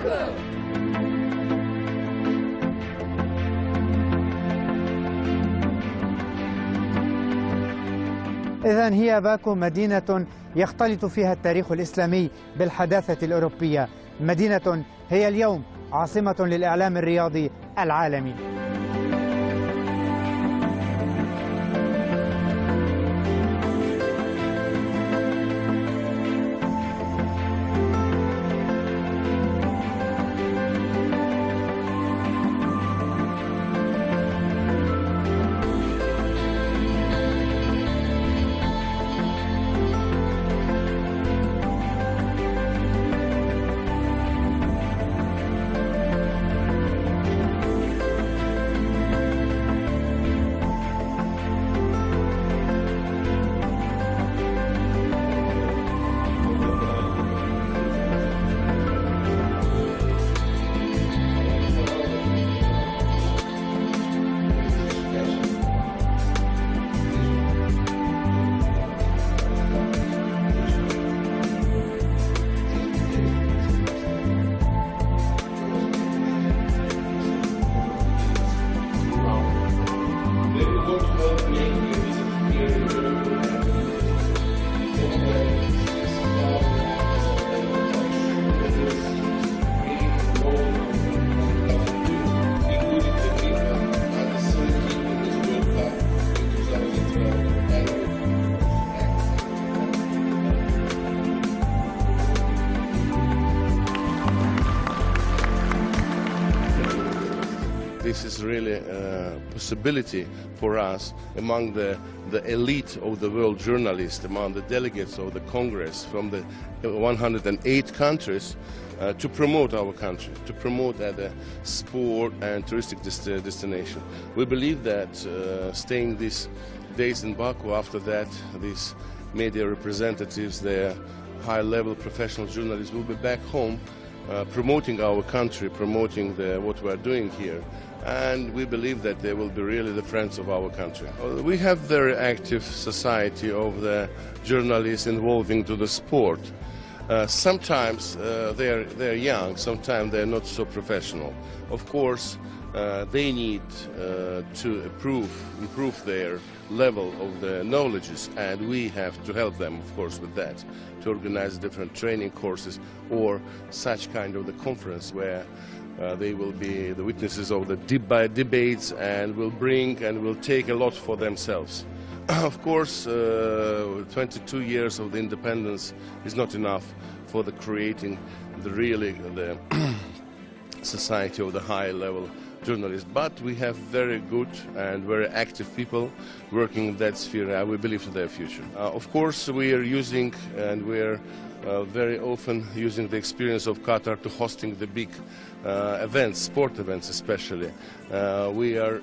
إذن هي باكو مدينة يختلط فيها التاريخ الإسلامي بالحداثة الأوروبية، مدينة هي اليوم عاصمة للإعلام الرياضي العالمي. This is really a possibility for us among the elite of the world journalists, among the delegates of the Congress from the 108 countries to promote our country, to promote as a sport and touristic destination. We believe that staying these days in Baku, after that these media representatives, their high-level professional journalists will be back home promoting our country, promoting what we are doing here. And we believe that they will be really the friends of our country. We have very active society of the journalists involving to the sport. Sometimes they're young, sometimes they're not so professional. Of course, they need to improve their level of the knowledges, and we have to help them, of course, with that, to organize different training courses or such kind of the conference where they will be the witnesses of the debates and will bring and will take a lot for themselves. Of course, 22 years of the independence is not enough for the creating the society of the high-level journalists, but we have very good and very active people working in that sphere, and we believe in their future. Of course, we are using and we are very often using the experience of Qatar to hosting the big events, sport events especially. We are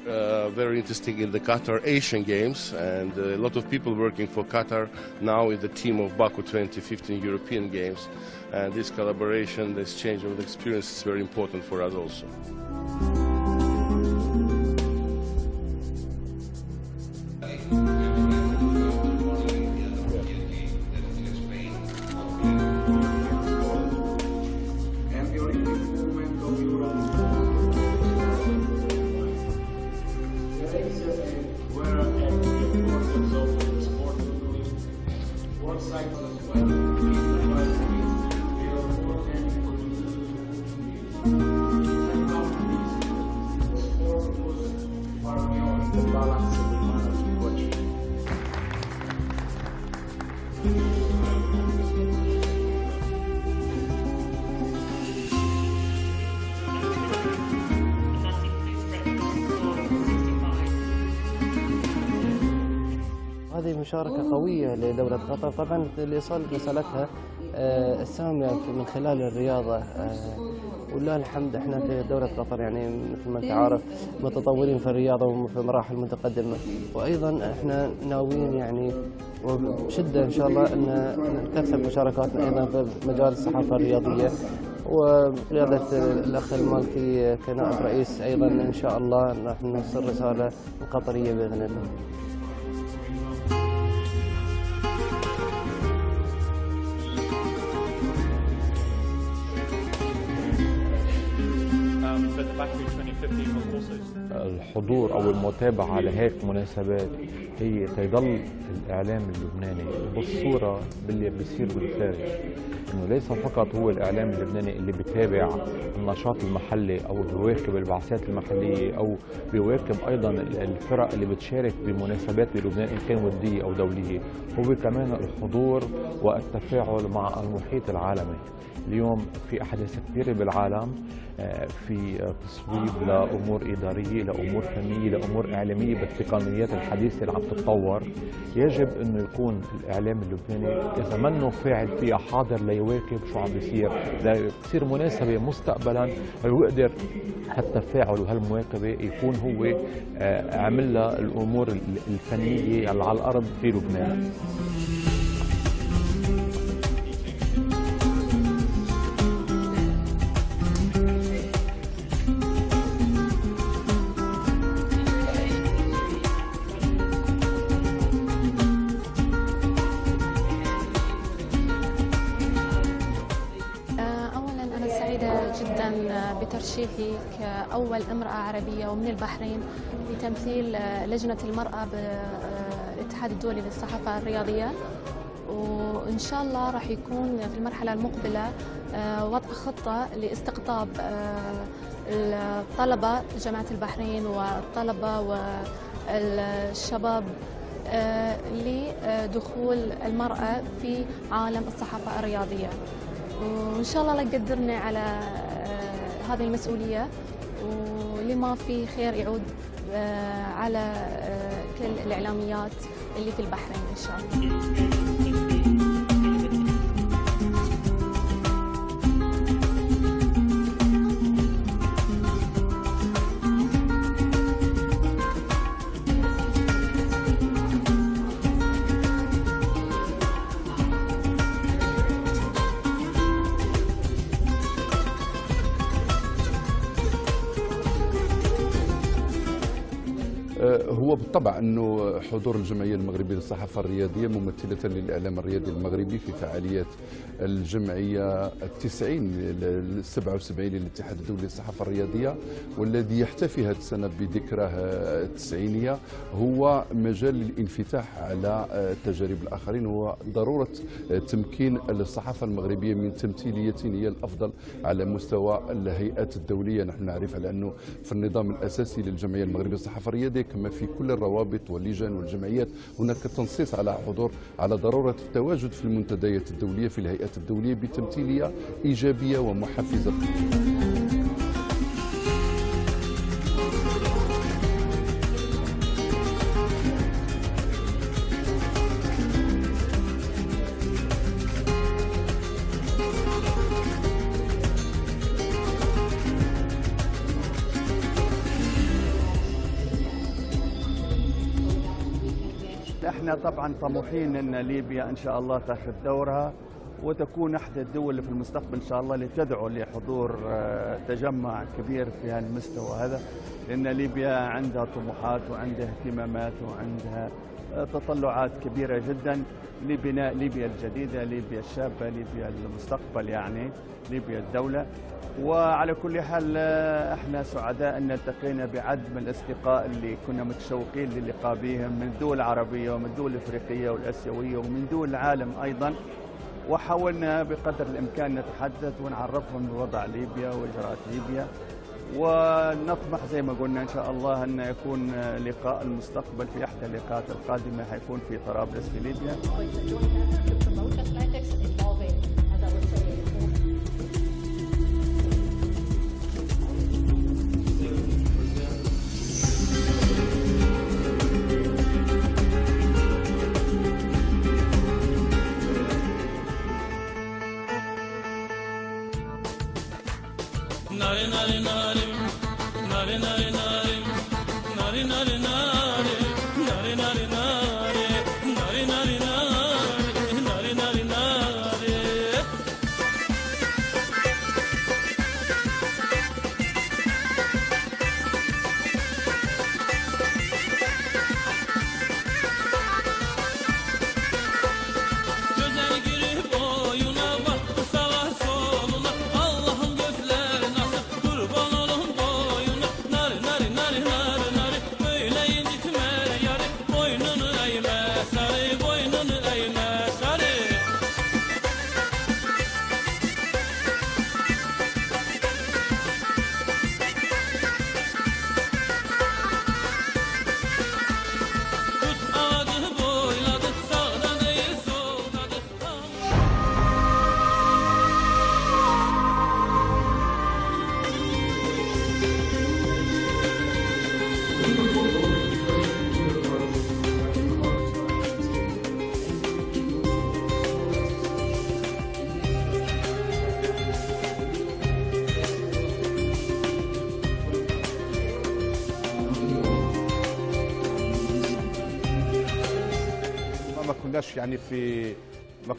very interested in the Qatar Asian Games, and a lot of people working for Qatar now in the team of Baku 2015 European Games. And this collaboration, this exchange of experience is very important for us also. هذه مشاركة قوية لدولة قطر، طبعا اللي صار مسألتها السامية من خلال الرياضة، ولله الحمد احنا في دولة قطر يعني مثل ما انت عارف متطورين في الرياضة وفي مراحل متقدمة، وايضا احنا ناويين يعني وبشدة ان شاء الله ان نكثر مشاركاتنا ايضا في مجال الصحافة الرياضية، وبقيادة الاخ المالكي كنائب رئيس ايضا ان شاء الله راح نوصل رسالة قطرية باذن الله. الحضور أو المتابعة على هيك مناسبات هي تيضل الإعلام اللبناني بالصورة باللي بيصير بالخارج، إنه ليس فقط هو الإعلام اللبناني اللي بيتابع النشاط المحلي أو بيواكب البعثات المحلية أو بيواكب أيضا الفرق اللي بتشارك بمناسبات بلبنان إن كان ودية أو دولية، هو كمان الحضور والتفاعل مع المحيط العالمي. اليوم في أحداث كثيرة بالعالم، في تصويب لأمور إدارية، لأمور فنية، لأمور إعلامية بالتقنيات الحديثة اللي عم تتطور. يجب أنه يكون الإعلام اللبناني إذا منه فاعل فيها حاضر ليواكب شو عم بيصير، لتصير مناسبة مستقبلا ويقدر هالتفاعل وهالمواكبة يكون هو عمل لها الأمور الفنية اللي على الأرض في لبنان. بترشيحي كأول امرأة عربية ومن البحرين لتمثيل لجنة المرأة بالاتحاد الدولي للصحافة الرياضية، وإن شاء الله راح يكون في المرحلة المقبلة وضع خطة لاستقطاب الطلبة جامعة البحرين والطلبة والشباب لدخول المرأة في عالم الصحافة الرياضية، وإن شاء الله لقدرنا على هذه المسؤولية، ولما في خير يعود على كل الإعلاميات اللي في البحرين إن شاء الله. هو بالطبع أنه حضور الجمعية المغربية للصحافة الرياضية ممثلة للإعلام الرياضي المغربي في فعاليات الجمعية 77 للاتحاد الدولي للصحافة الرياضية، والذي يحتفي هذه السنة بذكراه التسعينية، هو مجال للانفتاح على تجارب الآخرين وضرورة تمكين الصحافة المغربية من تمثيلية هي الأفضل على مستوى الهيئات الدولية. نحن نعرف على أنه في النظام الأساسي للجمعية المغربية للصحافة الرياضية كما في كل الروابط واللجان والجمعيات هناك تنصيص على ضرورة التواجد في المنتديات الدولية في الهيئات الدولية بتمثيلية إيجابية ومحفزة. احنا طبعا طموحين ان ليبيا ان شاء الله تاخذ دورها وتكون احدى الدول اللي في المستقبل ان شاء الله لتدعو لحضور تجمع كبير في هالمستوى هذا، لان ليبيا عندها طموحات وعندها اهتمامات وعندها تطلعات كبيره جدا لبناء ليبيا الجديده، ليبيا الشابه، ليبيا المستقبل، يعني ليبيا الدوله. وعلى كل حال احنا سعداء ان التقينا بعدد من الاصدقاء اللي كنا متشوقين للقاء بهم من الدول العربيه ومن الدول الافريقيه والاسيويه ومن دول العالم ايضا، وحاولنا بقدر الامكان نتحدث ونعرفهم بوضع ليبيا واجراءات ليبيا، ونطمح زي ما قلنا ان شاء الله ان يكون لقاء المستقبل في احدى اللقاءات القادمه حيكون في طرابلس في ليبيا.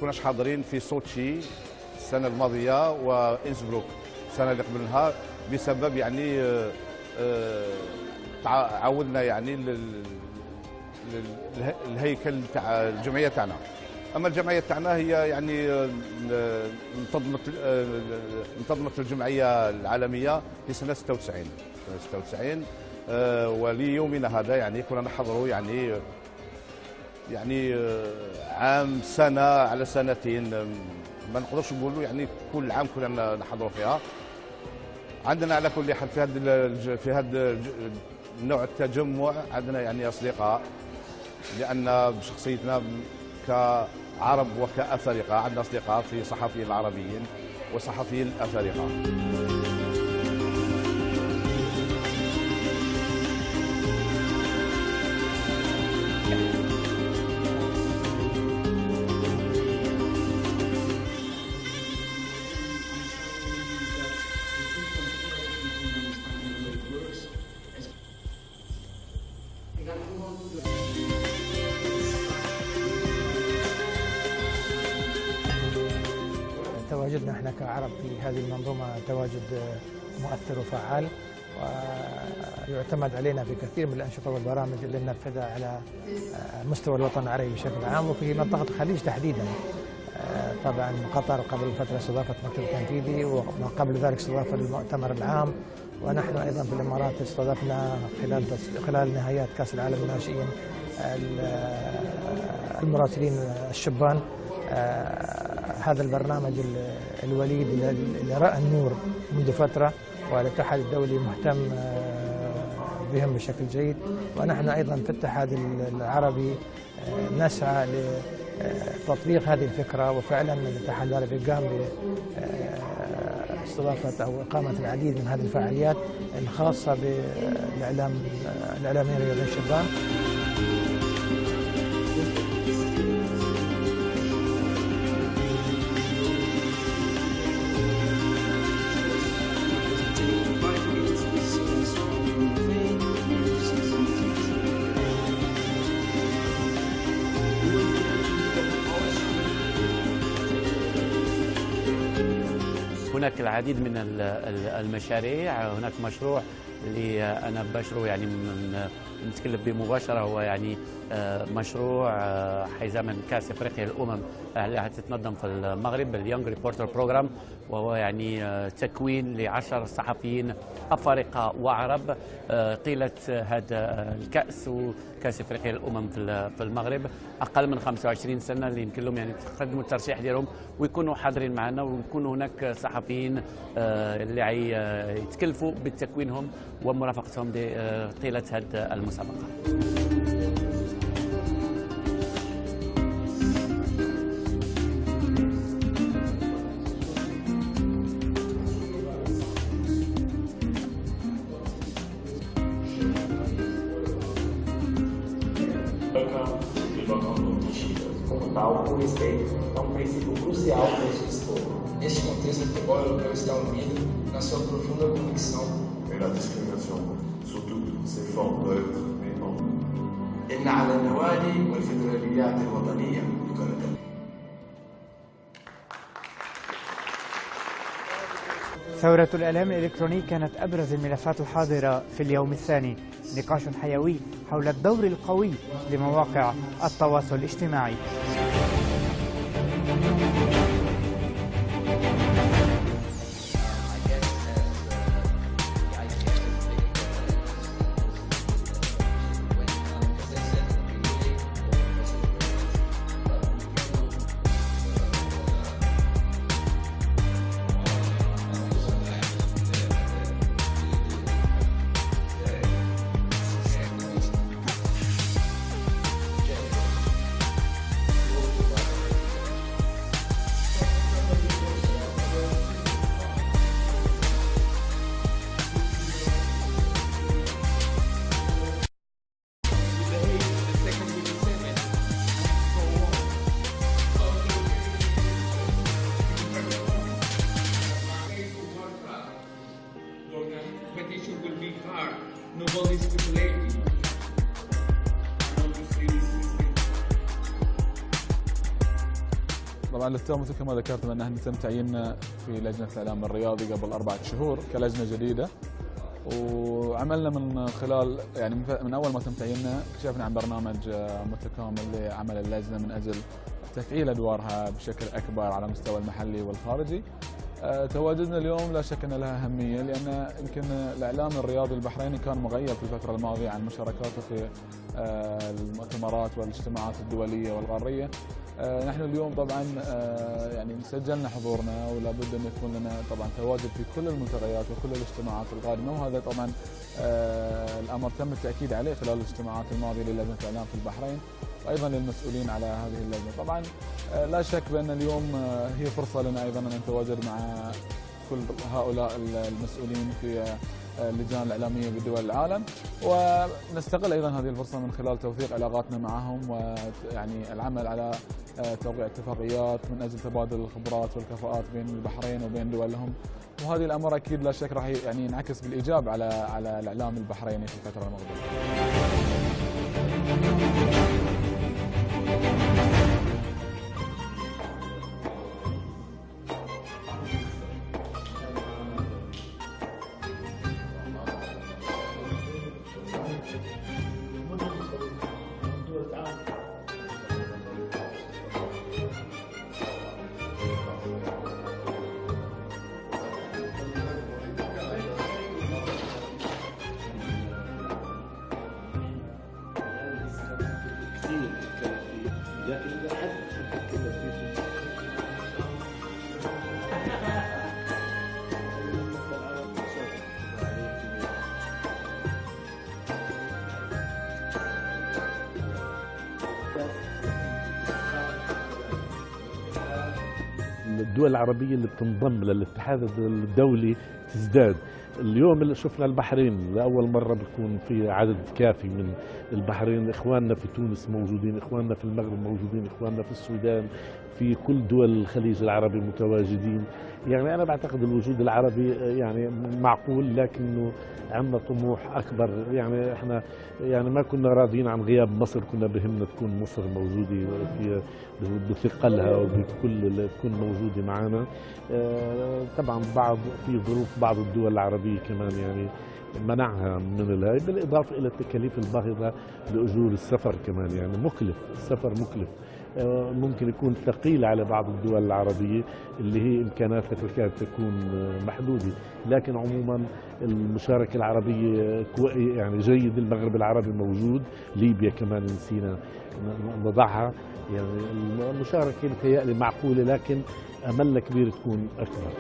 كناش حاضرين في سوتشي السنه الماضيه وانسبروك السنه اللي قبلها بسبب يعني عودنا يعني الهيكل تاع الجمعيه تاعنا. اما الجمعيه تاعنا هي يعني انتظمت الجمعيه العالميه في سنه 96 وليومنا هذا يعني كنا نحضروا يعني عام سنه على سنتين، ما نقدرش نقولوا يعني كل عام كنا نحضروا فيها. عندنا على كل حال في هذا النوع التجمع عندنا يعني اصدقاء، لان بشخصيتنا كعرب وكأفارقة عندنا اصدقاء في صحفيين العربيين وصحفيين الأفارقة. تواجدنا احنا كعرب في هذه المنظومه تواجد مؤثر وفعال، ويعتمد علينا في كثير من الانشطه والبرامج اللي ننفذها على مستوى الوطن العربي بشكل عام وفي منطقه الخليج تحديدا. طبعا قطر قبل فتره استضافت مكتب تنفيذي، وما قبل ذلك استضافت المؤتمر العام، ونحن ايضا في الامارات استضفنا خلال نهايات كاس العالم للناشئين المراسلين الشبان. هذا البرنامج الوليد اللي رأى النور منذ فترة، والاتحاد الدولي مهتم بهم بشكل جيد، ونحن أيضا في الاتحاد العربي نسعى لتطبيق هذه الفكرة، وفعلا الاتحاد العربي قام باستضافة أو إقامة العديد من هذه الفعاليات الخاصة بالإعلاميين الرياضيين الشبان. هناك العديد من المشاريع. هناك مشروع اللي أنا بشره يعني نتكلم به مباشرة، هو يعني مشروع حيزمن كأس أفريقيا للأمم اللي هتتنظم في المغرب، اليونج ريبورتر بروجرام، وهو يعني تكوين ل10 صحفيين أفارقة وعرب طيلة هذا الكأس وكأس أفريقيا للأمم في المغرب، أقل من 25 سنة، اللي يمكن لهم يعني يقدموا الترشيح ديالهم ويكونوا حاضرين معنا، ويكونوا هناك صحفيين اللي يتكلفوا بتكوينهم ومرافقتهم طيلة هذه المسابقة. Como tal, o respeito é princípio crucial para esse estudo. Neste contexto, o futebol europeu está unido na sua profunda convicção et la discrimination, surtout ses formes neutres et non. إن على النوادي والفدراليات الوطنية لكرة القدم. ثورة الإعلام الإلكتروني كانت أبرز الملفات الحاضرة في اليوم الثاني، نقاش حيوي حول الدور القوي لمواقع التواصل الاجتماعي. طبعا للتو مثل كما ذكرت أننا تم تعييننا في لجنة الإعلام الرياضي قبل 4 شهور كلجنة جديدة، وعملنا من خلال يعني من أول ما تم تعييننا كشفنا عن برنامج متكامل لعمل اللجنة من أجل تفعيل أدوارها بشكل أكبر على المستوى المحلي والخارجي. تواجدنا اليوم لا شك أن لها أهمية، لأن يمكن الإعلام الرياضي البحريني كان مغيب في الفترة الماضية عن مشاركاته في المؤتمرات والاجتماعات الدولية والقارية. نحن اليوم طبعا يعني سجلنا حضورنا، ولا بد أن يكون لنا طبعا تواجد في كل الملتقيات وكل الاجتماعات القادمة، وهذا طبعا الأمر تم التأكيد عليه خلال الاجتماعات الماضية للجنة الإعلام في البحرين، وأيضا للمسؤولين على هذه اللجنة. طبعا لا شك بأن اليوم هي فرصة لنا أيضا أن نتواجد مع كل هؤلاء المسؤولين في اللجان الإعلامية بدول العالم، ونستغل أيضا هذه الفرصة من خلال توثيق علاقاتنا معهم، ويعني العمل على توقيع اتفاقيات من أجل تبادل الخبرات والكفاءات بين البحرين وبين دولهم، وهذه الأمر أكيد لا شك راح يعني ينعكس بالإيجاب على الإعلام البحريني في الفترة المقبلة. الدول العربية اللي بتنضم للاتحاد الدولي تزداد. اليوم اللي شفنا البحرين لأول مرة بيكون في عدد كافي من البحرين، إخواننا في تونس موجودين، إخواننا في المغرب موجودين، إخواننا في السودان، في كل دول الخليج العربي متواجدين. يعني أنا بعتقد الوجود العربي يعني معقول، لكنه عندنا طموح أكبر. يعني إحنا يعني ما كنا راضيين عن غياب مصر، كنا بهمنا تكون مصر موجودة في بثقلها وبكل تكون موجودة معنا. طبعا في ظروف بعض الدول العربية كمان يعني منعها من الهاي، بالإضافة إلى التكاليف الباهظة لأجور السفر كمان. يعني مكلف، السفر مكلف، ممكن يكون ثقيل على بعض الدول العربية اللي هي إمكاناتها تكاد تكون محدودة. لكن عموما المشاركة العربية يعني جيد. المغرب العربي موجود، ليبيا كمان نسينا نضعها. يعني المشاركة بتهيألي معقولة، لكن أملنا كبير تكون أكبر.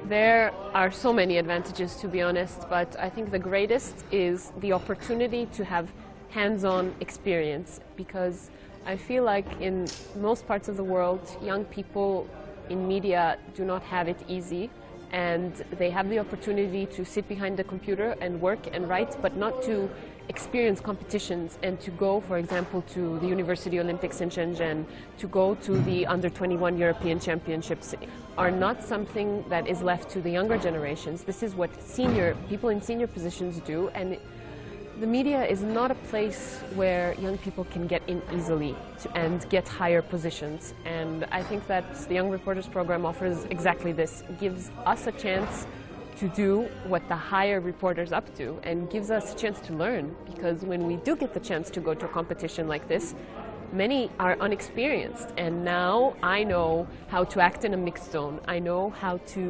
There are so many advantages, to be honest, but I think the greatest is the opportunity to have hands-on experience, because I feel like in most parts of the world, young people in media do not have it easy, and they have the opportunity to sit behind the computer and work and write, but not to experience competitions and to go, for example, to the University Olympics in Shenzhen, to go to the Under-21 European Championships, are not something that is left to the younger generations. This is what people in senior positions do, and the media is not a place where young people can get in easily and get higher positions. And I think that the Young Reporters Program offers exactly this. It gives us a chance to do what the higher reporters up to, and gives us a chance to learn, because when we do get the chance to go to a competition like this, many are unexperienced, and now I know how to act in a mixed zone. I know how to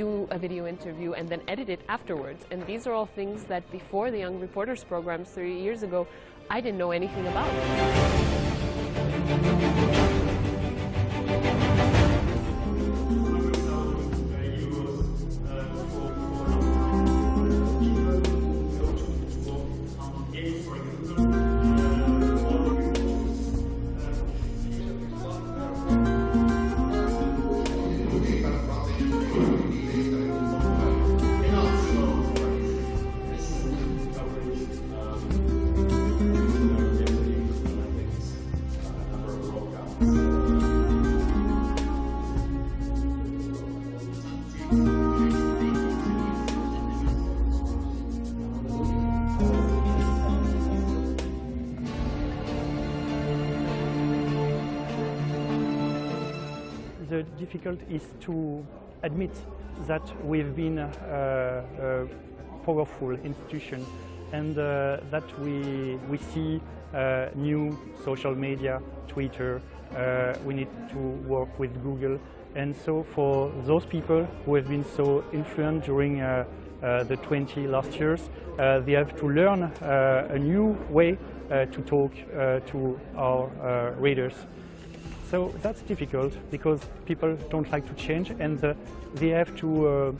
do a video interview and then edit it afterwards. And these are all things that before the Young Reporters Program 3 years ago, I didn't know anything about. the difficulty is to admit that we've been a powerful institution and that we see new social media, Twitter, we need to work with Google. And so for those people who have been so influential during the 20 last years, they have to learn a new way to talk to our readers. So that's difficult because people don't like to change and they have to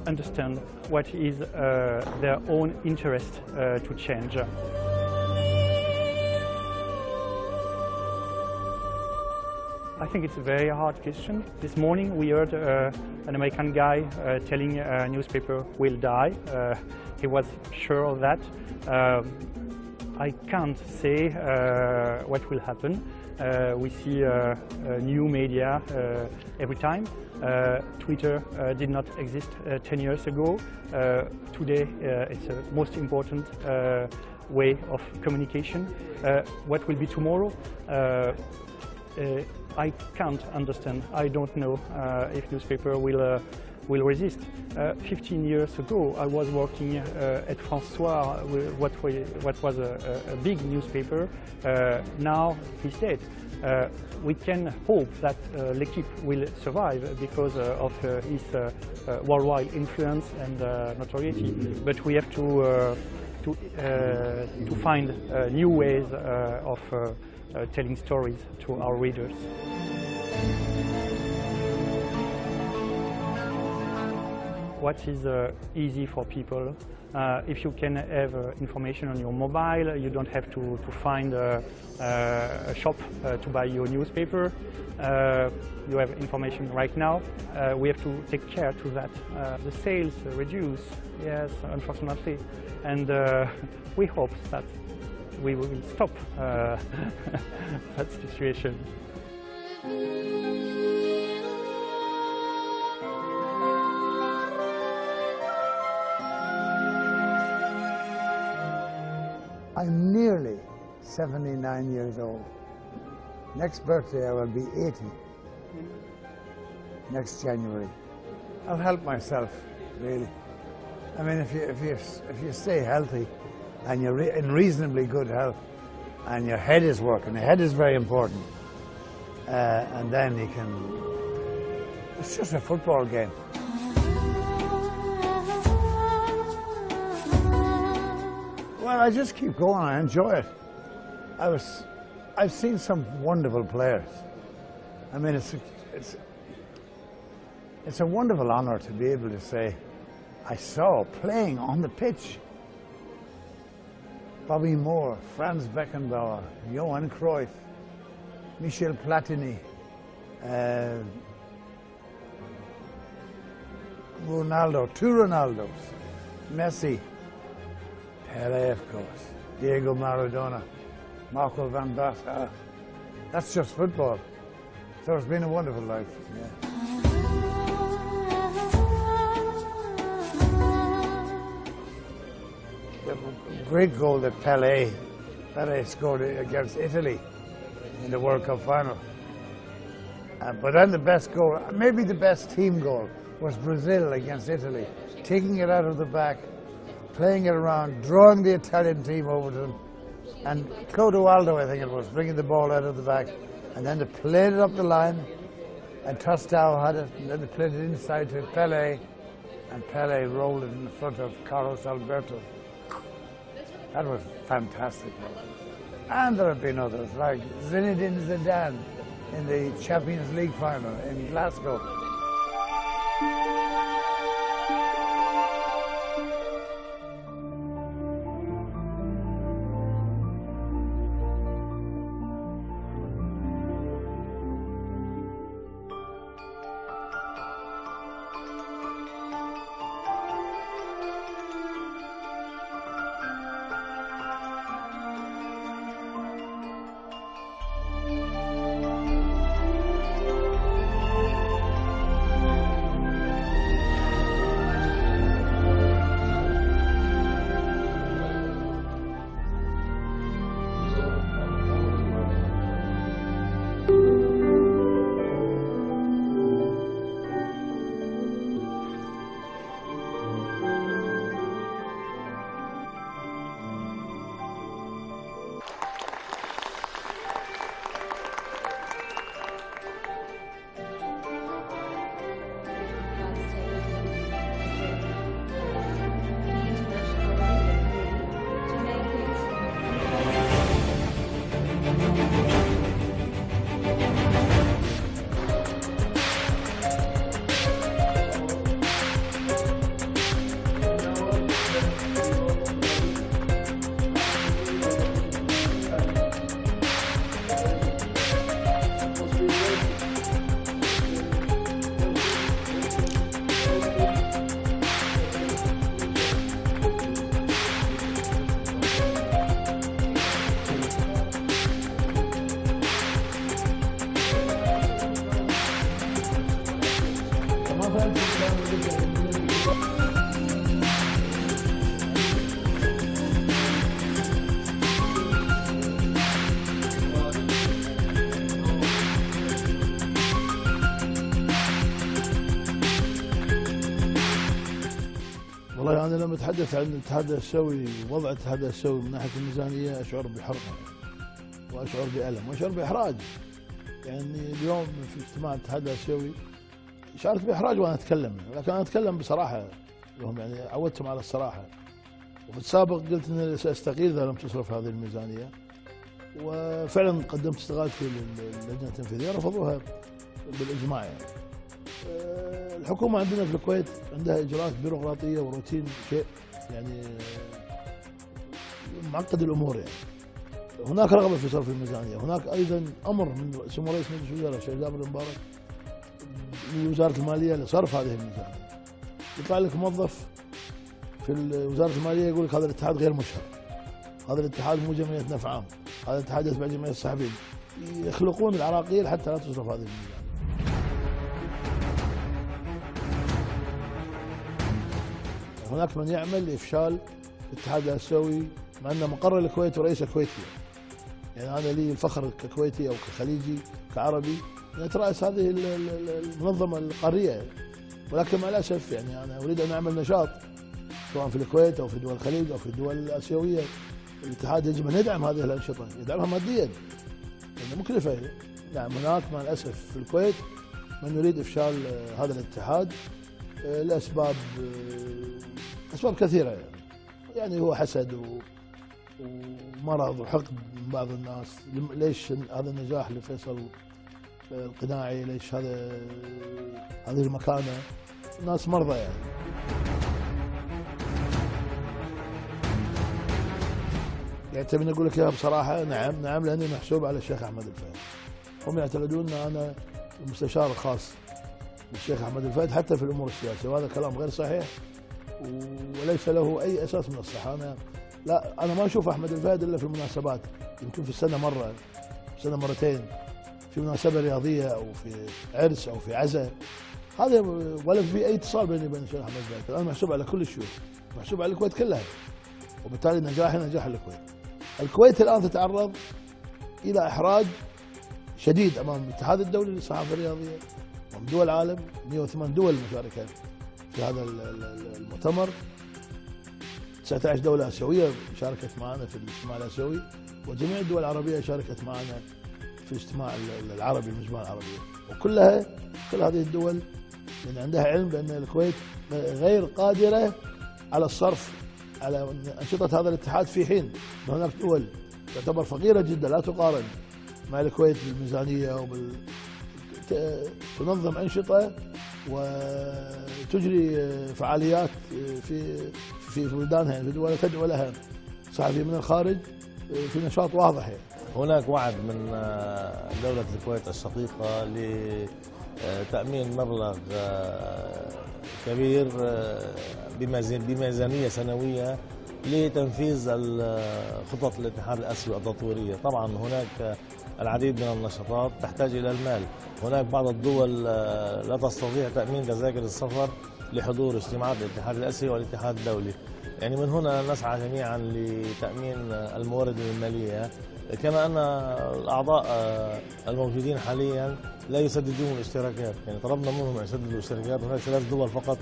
understand what is their own interest to change. I think it's a very hard question. This morning we heard an American guy telling a newspaper will die. He was sure of that. I can't say what will happen. We see new media every time. Twitter did not exist 10 years ago. Today it's the most important way of communication. What will be tomorrow? I can't understand. I don't know if newspaper will resist. 15 years ago, I was working at François, what was a big newspaper. Now he's dead. We can hope that L'Équipe will survive because of his worldwide influence and notoriety. But we have to find new ways of telling stories to our readers. What is easy for people? If you can have information on your mobile, you don't have to find a shop to buy your newspaper. You have information right now. We have to take care to that. The sales reduce, yes, unfortunately, and we hope that we will stop that situation. I'm nearly 79 years old. Next birthday I will be 80. Next January. I'll help myself, really. I mean, if you stay healthy and you're in reasonably good health and your head is working, the head is very important. And then you can, it's just a football game. Well, I just keep going, I enjoy it. I've seen some wonderful players. I mean, it's a wonderful honor to be able to say, I saw playing on the pitch Bobby Moore, Franz Beckenbauer, Johan Cruyff, Michel Platini, Ronaldo, two Ronaldos, Messi, Pelé, of course, Diego Maradona, Marco van Basten. That's just football. So it's been a wonderful life. Yeah. The great goal that Pelé scored against Italy in the World Cup final. But then the best goal, maybe the best team goal, was Brazil against Italy, taking it out of the back, playing it around, drawing the Italian team over to them, and Clodoaldo, I think it was, bringing the ball out of the back, and then they played it up the line, and Tostão had it, and then they played it inside to Pelé, and Pelé rolled it in front of Carlos Alberto. That was fantastic. And there have been others, like Zinedine Zidane in the Champions League final in Glasgow. والله أنا لما أتحدث عن الاتحاد الآسيوي ووضع الاتحاد الآسيوي من ناحية الميزانية أشعر بحرقة وأشعر بألم وأشعر بإحراج. يعني اليوم في اجتماع الاتحاد الآسيوي شعرت بإحراج وأنا أتكلم، لكن أنا أتكلم بصراحة لهم، يعني عودتهم على الصراحة. وفي السابق قلت أني سأستقيل إذا لم تصرف هذه الميزانية، وفعلا قدمت استقالتي للجنة التنفيذية رفضوها بالإجماع. يعني الحكومة عندنا في الكويت عندها إجراءات بيروقراطية وروتين شيء يعني معقد الأمور. يعني هناك رغبة في صرف الميزانية، هناك أيضا أمر من سمو رئيس مجلس الوزراء الشيخ جابر المبارك من وزارة المالية لصرف هذه الميزانية. يطلع لك موظف في وزارة المالية يقول لك هذا الاتحاد غير مشهر، هذا الاتحاد مو جمعية نفع عام، هذا الاتحاد يتبع جمعية الصحفيين، يخلقون العراقيل حتى لا تصرف هذه الميزانية. هناك من يعمل لإفشال الاتحاد الآسيوي مع أنه مقر الكويت ورئيسه كويتي. يعني أنا لي الفخر ككويتي أو كخليجي كعربي أن أترأس هذه المنظمة القارية، ولكن مع الأسف يعني أنا أريد أن أعمل نشاط سواء في الكويت أو في دول الخليج أو في الدول الآسيوية. الاتحاد يجب أن يدعم هذه الأنشطة، يدعمها ماديا لأنها مكلفة. نعم هناك مع الأسف في الكويت من يريد إفشال هذا الاتحاد لأسباب كثيرة. يعني هو حسد ومرض وحقد من بعض الناس. ليش هذا النجاح لفيصل القناعي؟ ليش هذه المكانة؟ الناس مرضى يعني تبين أقول لك إياها بصراحة. نعم لأني محسوب على الشيخ أحمد الفهد. هم يعتقدون أن أنا المستشار الخاص للشيخ أحمد الفهد حتى في الأمور السياسية، وهذا كلام غير صحيح وليس له أي أساس من الصحة. أنا ما أشوف أحمد الفهد إلا في المناسبات، يمكن في السنة مرة، في السنة مرتين، في مناسبة رياضية أو في عرس أو في عزاء، هذا ولا في أي اتصال بيني وبين الشيخ أحمد الفهد. أنا محسوب على كل الشيوخ، محسوب على الكويت كلها، وبالتالي نجاحي نجاح الكويت. الكويت الآن تتعرض إلى إحراج شديد أمام الاتحاد الدولي للصحافة الرياضية ومن دول العالم. 108 دول مشاركة في هذا المؤتمر، 19 دولة آسيوية شاركت معنا في الاجتماع الآسيوي، وجميع الدول العربية شاركت معنا في الاجتماع العربي، المجموعة العربية. كل هذه الدول يعني عندها علم بأن الكويت غير قادرة على الصرف على أنشطة هذا الاتحاد، في حين أن هناك دول تعتبر فقيرة جدا لا تقارن مع الكويت بالميزانية تنظم أنشطة وتجري فعاليات في بلدانها، يعني في دول تدعو لها صحفي من الخارج في نشاط واضح. يعني هناك وعد من دولة الكويت الشقيقة لتأمين مبلغ كبير بميزانية سنوية لتنفيذ خطط الاتحاد الآسيوي التطويرية. طبعا هناك العديد من النشاطات تحتاج إلى المال. هناك بعض الدول لا تستطيع تأمين تذاكر السفر لحضور اجتماعات الاتحاد الآسيوي والاتحاد الدولي. يعني من هنا نسعى جميعا لتأمين الموارد المالية، كما أن الأعضاء الموجودين حاليا لا يسددون الاشتراكات. يعني طلبنا منهم أن يسددوا الاشتراكات. هناك 3 دول فقط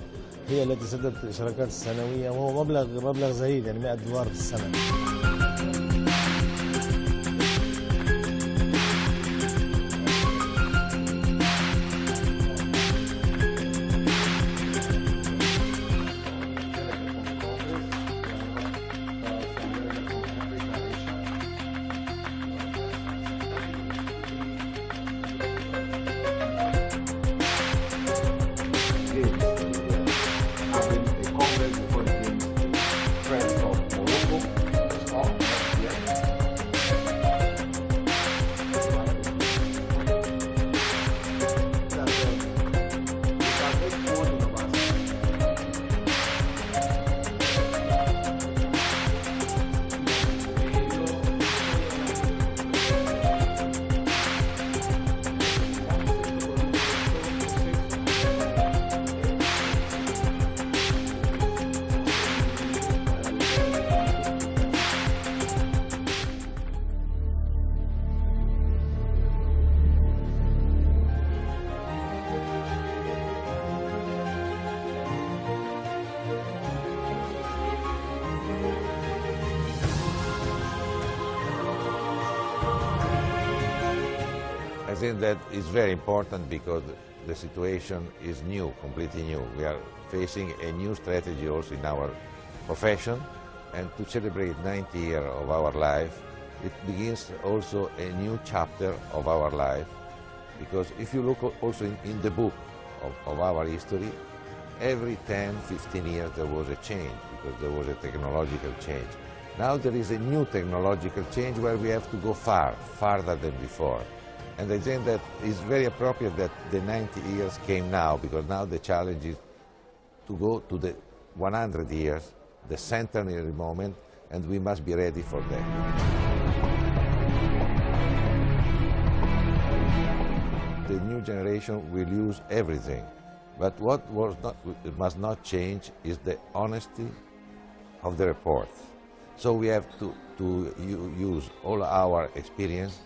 هي التي سددت الاشتراكات السنوية، وهو مبلغ زهيد، يعني $100 في السنة. Friends of Morocco, think that is very important because the situation is new, completely new. We are facing a new strategy also in our profession, and to celebrate 90 years of our life, it begins also a new chapter of our life, because if you look also in the book of our history, every 10, 15 years there was a change, because there was a technological change. Now there is a new technological change where we have to go farther than before. And I think that it's very appropriate that the 90 years came now, because now the challenge is to go to the 100 years, the centenary moment, and we must be ready for that. The new generation will use everything, but what must not change is the honesty of the report. So we have to use all our experience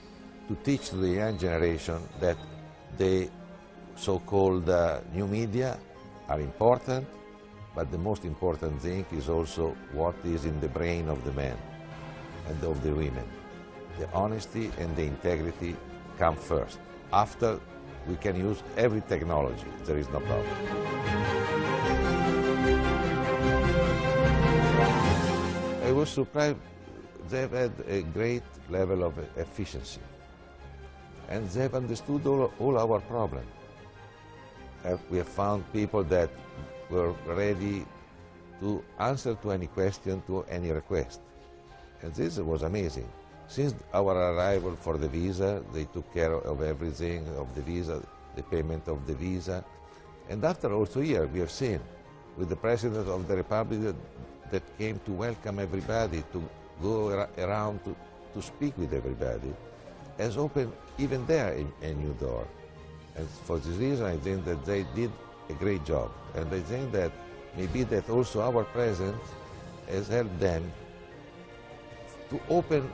to teach the young generation that the so-called new media are important, but the most important thing is also what is in the brain of the men and of the women. The honesty and the integrity come first. After, we can use every technology. There is no problem. I was surprised. They've had a great level of efficiency, and they've understood all our problems. We have found people that were ready to answer to any question, to any request. And this was amazing. Since our arrival for the visa, they took care of everything, of the visa, the payment of the visa. And after also here, we have seen with the President of the Republic that came to welcome everybody, to go around to speak with everybody, has opened even there a new door. And for this reason, I think that they did a great job. And I think that maybe that also our presence has helped them to open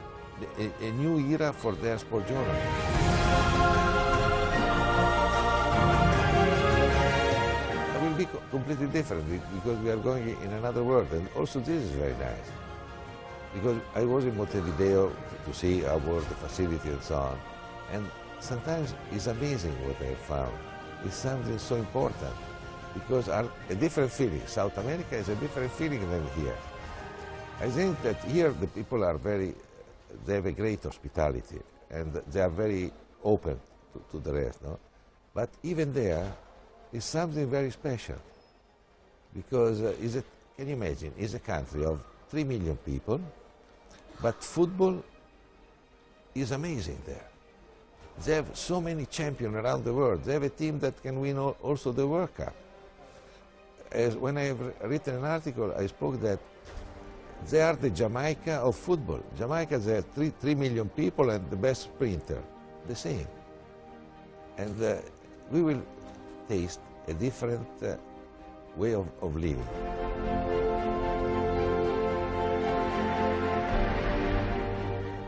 a new era for their sport journalism. It will be completely different because we are going in another world, and also this is very nice. Because I was in Montevideo to see how was the facility and so on, and sometimes it's amazing what I found. It's something so important because a different feeling. South America is a different feeling than here. I think that here the people are they have a great hospitality and they are very open to the rest, no? But even there is something very special because can you imagine, it's a country of 3 million people, but football is amazing there. They have so many champions around the world. They have a team that can win also the World Cup. When I have written an article, I spoke that they are the Jamaica of football. Jamaica, they have 3 million people and the best sprinter, the same. And we will taste a different way of living.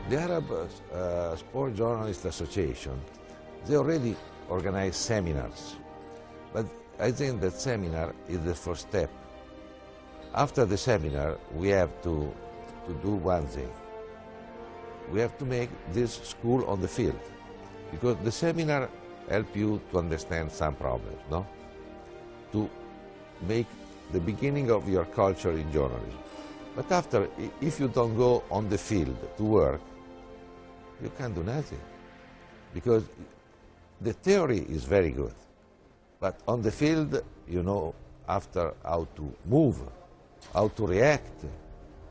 The Arab Sport Journalists Association, they already organize seminars, but I think that seminar is the first step. After the seminar, we have to do one thing. We have to make this school on the field, because the seminar help you to understand some problems, no? To make the beginning of your culture in journalism. But after, if you don't go on the field to work, you can't do nothing, because the theory is very good, but on the field, you know after how to move, how to react,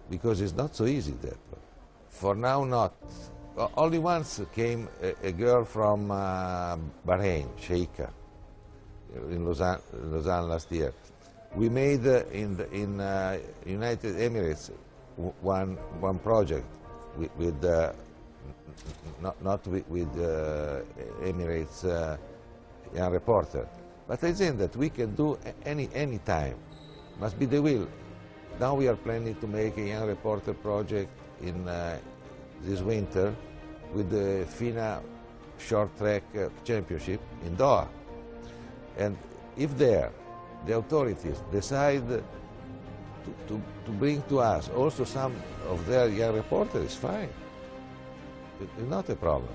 because it's not so easy that. For now, not. Only once came a girl from Bahrain, Sheikha, in Lausanne last year. We made in United Emirates one project with not with Emirates young reporter, but I think that we can do any time. Must be the will. Now we are planning to make a young reporter project in this winter with the FINA short track championship in Doha. And if the authorities decide to bring to us also some of their young reporters, fine. It's not a problem.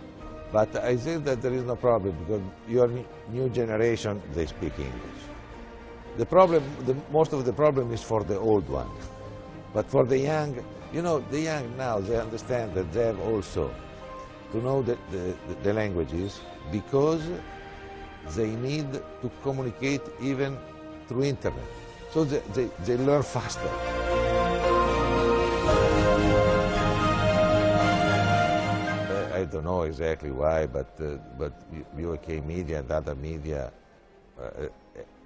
But I think that there is no problem because your new generation, they speak English. The problem, most of the problem is for the old one. But for the young, you know, the young now, they understand that they have also to know the languages because they need to communicate even through internet. So they learn faster. I don't know exactly why, but UK media and other media,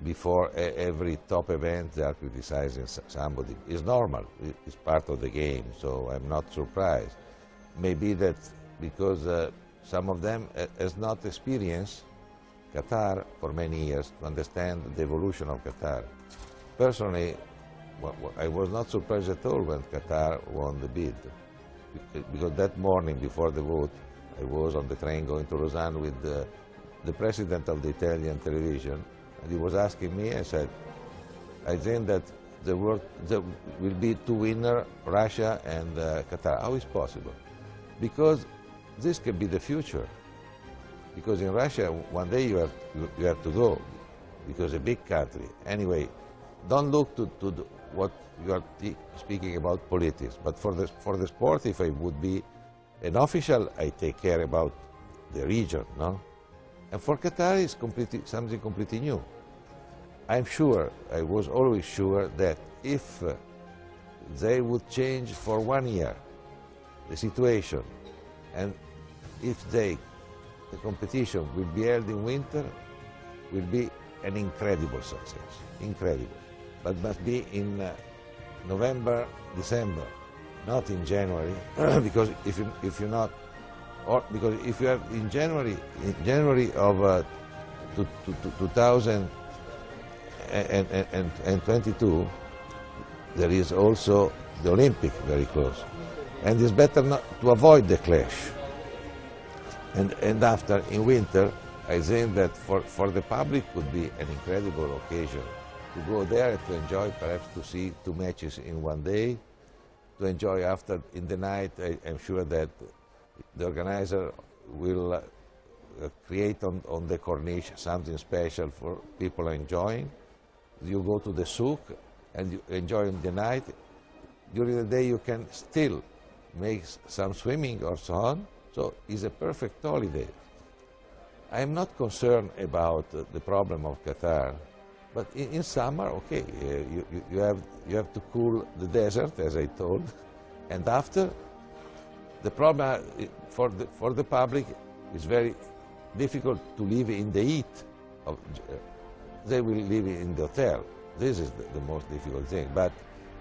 before every top event, they are criticizing somebody. It's normal. It's part of the game, so I'm not surprised. Maybe that because some of them has not experienced Qatar for many years to understand the evolution of Qatar. Personally, I was not surprised at all when Qatar won the bid, because that morning before the vote, I was on the train going to Lausanne with the president of the Italian television, and he was asking me, I said, I think that there will be two winners, Russia and Qatar. How is possible? Because this can be the future. Because in Russia, one day you have to go, because a big country. Anyway, don't look to what you are speaking about politics. But for the sport, if I would be an official, I take care about the region, no? And for Qatar, it's something completely new. I'm sure, I was always sure that if they would change for 1 year the situation, and if the competition will be held in winter, will be an incredible success, incredible. But must be in November, December, not in January, because if you're not, or because if you are in January of 2022, there is also the Olympic very close, and it's better not to avoid the clash. And after, in winter, I think that for the public could be an incredible occasion to go there and to enjoy, perhaps to see 2 matches in 1 day, to enjoy after, in the night. I'm sure that the organizer will create on the corniche something special for people enjoying. You go to the souk and you enjoy in the night. During the day you can still make some swimming or so on. So it's a perfect holiday. I am not concerned about the problem of Qatar, but in summer, okay, you have to cool the desert, as I told, and after, the problem for the public is very difficult to live in the heat. They will live in the hotel. This is the most difficult thing. But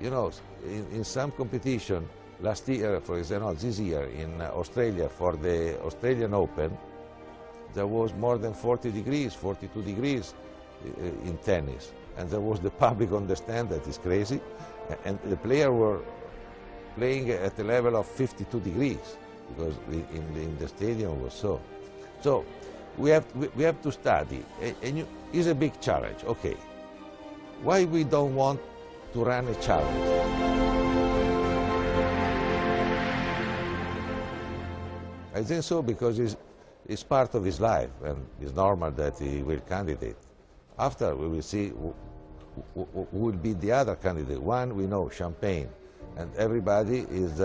you know, in some competition. Last year, for example, this year in Australia for the Australian Open, there was more than 40 degrees, 42 degrees in tennis. And there was the public on the stand, that is crazy. And the players were playing at the level of 52 degrees, because in the stadium was so. So we have to study. And it's a big challenge, okay. Why we don't want to run a challenge? I think so, because it's part of his life, and it's normal that he will candidate. After, we will see who will be the other candidate. One, we know, Champagne, and everybody is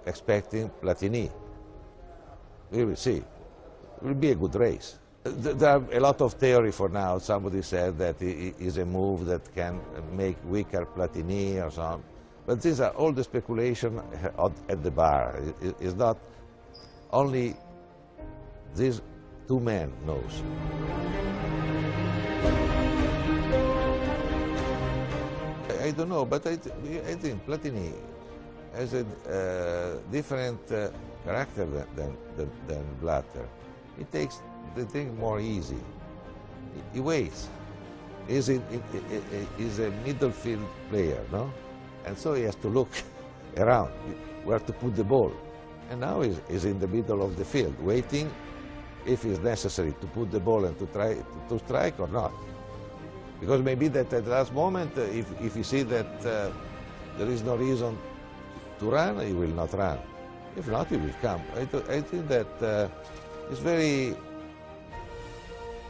expecting Platini. We will see. It will be a good race. There are a lot of theory for now. Somebody said that it is a move that can make weaker Platini or so on. But these are all the speculation at the bar. It's not only these 2 men knows. I don't know, but I think Platini has a different character than Blatter. He takes the thing more easy. He waits. He's a middle field player, no? And so he has to look around where to put the ball. And now he's in the middle of the field, waiting if it's necessary to put the ball and to try to strike or not. Because maybe that at the last moment, if he sees that there is no reason to run, he will not run. If not, he will come. I think that he's very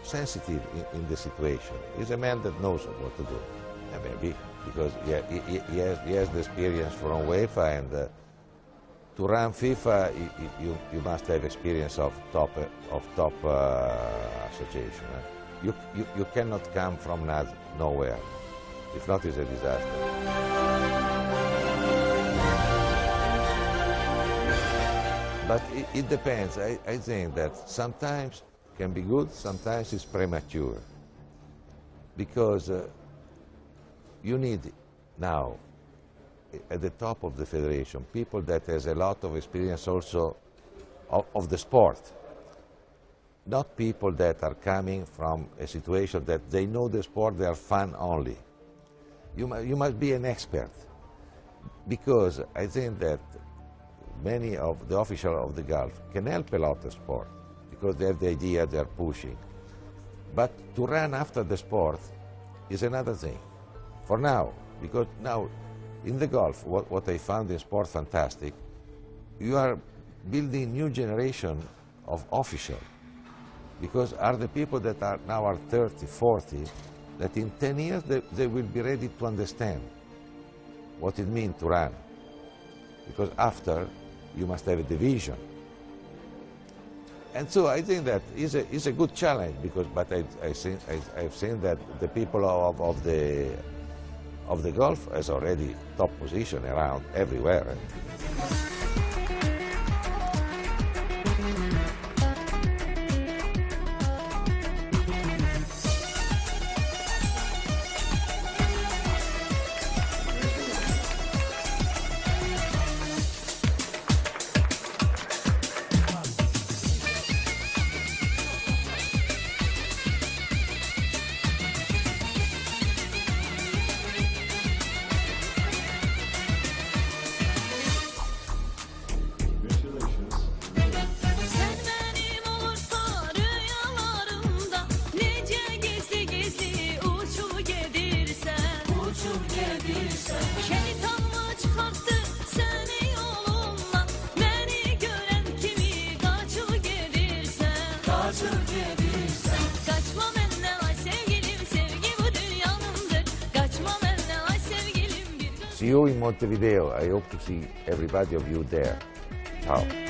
sensitive in the situation. He's a man that knows what to do. And maybe because he has the experience from UEFA, and to run FIFA, you must have experience of top association. You cannot come from nowhere. If not, it's a disaster. But it depends. I think that sometimes can be good, sometimes it's premature. Because you need now, at the top of the federation, people that has a lot of experience also of the sport. Not people that are coming from a situation that they know the sport, they are fun only. You must be an expert. Because I think that many of the officials of the Gulf can help a lot the sport, because they have the idea they're pushing. But to run after the sport is another thing. For now, because now in the Gulf, what I found in sport fantastic, you are building new generation of officials, because are the people that are now 30, 40, that in 10 years they will be ready to understand what it means to run. Because after, you must have a division. And so I think that is a good challenge, because, but I've seen that the people of the Gulf has already top position around everywhere. See you in Montevideo. I hope to see everybody of you there. Ciao.